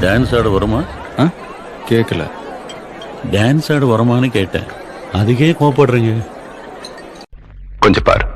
Dance ஆட வருமா? கேட்கல. டான்ஸ் ஆட வருமானு கேட்டேன். அதுக்கே கோபப்படுறீங்க. கொஞ்சம் பாரு.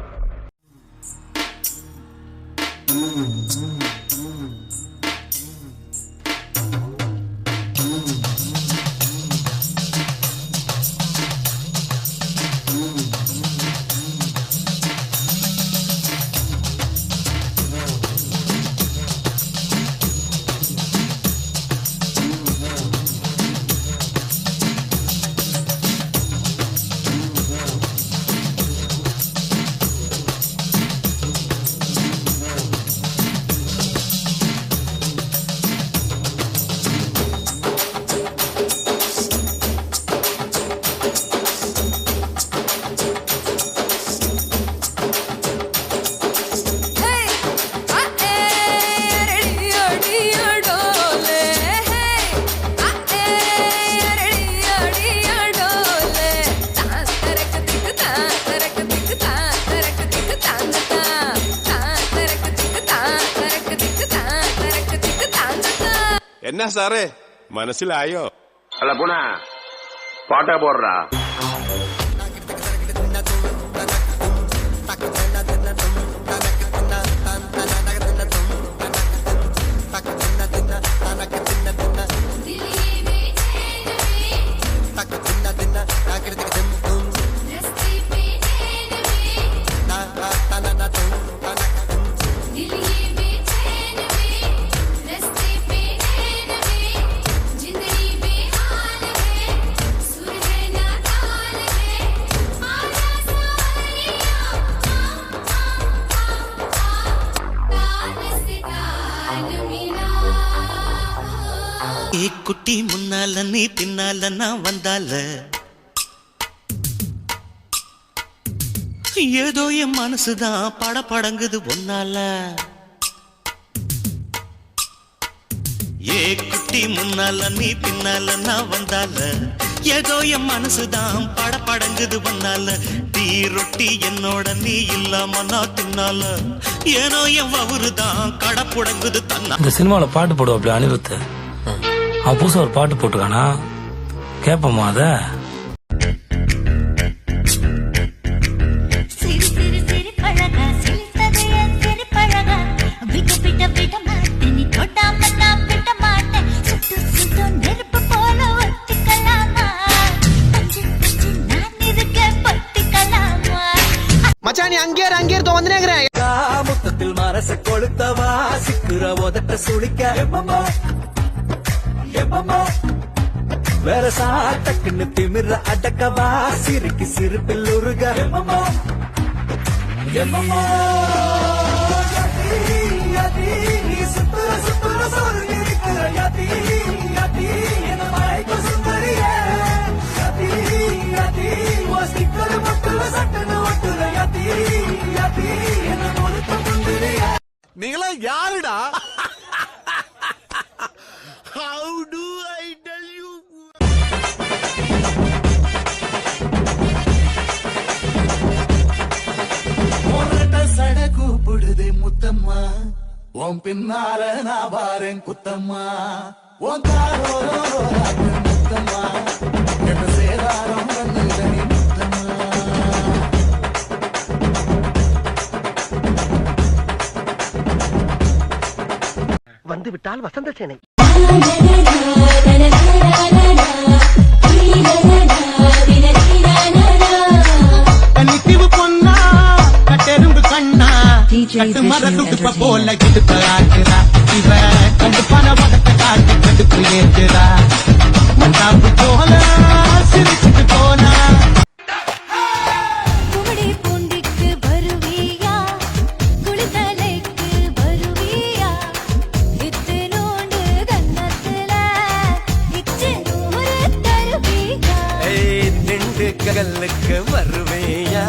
என்ன சாரே മനസ്സിലായോ? അല്ല പുണ പാട്ടാ പോടുറാ. குட்டி முன்னால நீ பின்னால நான் வந்தால ஏதோ என் மனசுதான் படபடங்குது ஒன்னால. ஏ குட்டி முன்னால நீ பின்னால நான் வந்தால ஏதோ என் மனசுதான் படபடங்குது ஒன்னால. டீ ரொட்டி என்னோட நீ இல்லாம நான் தின்னால ஏனோ என் வவுறுதான் கடப்புடங்குது தன்னா. இந்த சினிமாவில் பாட்டு போடுவாப்ல அனிருத்து. அவன் புதுசாக ஒரு பாட்டு போட்டிருக்கானா, கேட்போமா அத? மச்சான் நீ அங்கே வந்துனேங்கிறேன். முத்தத்தில் மனச கொளுத்தவா சிக்குற உதட்ட சுளிக்க வேற சாட்டக்குன்னு திமிர அடக்கவா சிரிக்கு சிரிப்பில் உருக நீங்களா யாருடா? கூப்பிடுதே முத்தம்மா உன் பின்னால நான் பாரேன் குத்தம்மா உன் முத்தம்மா என்ன சேதாரம் பண்ணுதனி முத்தம்மா. வந்து விட்டால் வசந்த சேனை. கட்டு மரத்துக்கு போல கிட்டு ஆக்குறா இவ கண்டு பண வடத்தை காட்டி கடுப்பு ஏற்றுறா மண்டாப்பு போல சிரிச்சுட்டு போனா. பூண்டிக்கு வருவியா குளித்தலைக்கு வருவியா இத்தனோண்டு கண்ணத்துல இச்சு நூறு தருவியா. திண்டுக்கல்லுக்கு வருவியா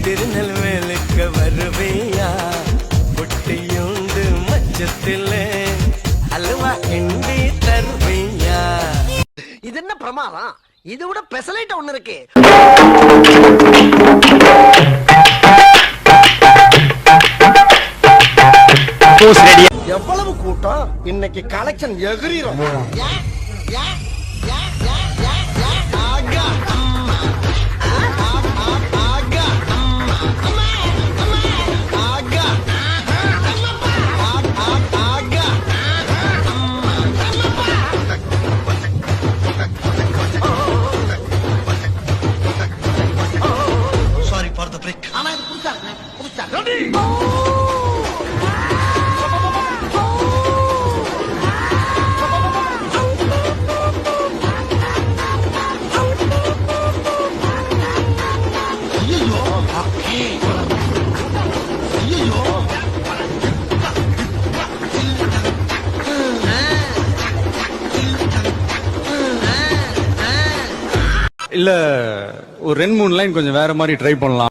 திருநெல்வேலுக்கு வருவியா பொட்டியுண்டு மச்சத்திலே அல்வா கிண்டி தருவியா. இது என்ன பிரமாதம்? இது விட பெசலைட் ஒண்ணு இருக்கு. எவ்வளவு கூட்டம் இன்னைக்கு கலெக்ஷன் எகிரிரும். Sorry for the break. ஆனா இது புதுசா இருக்கு, புதுசா இருக்கு. இல்ல ஒரு 2-3 லைன் கொஞ்சம் வேற மாதிரி ட்ரை பண்ணலாம்.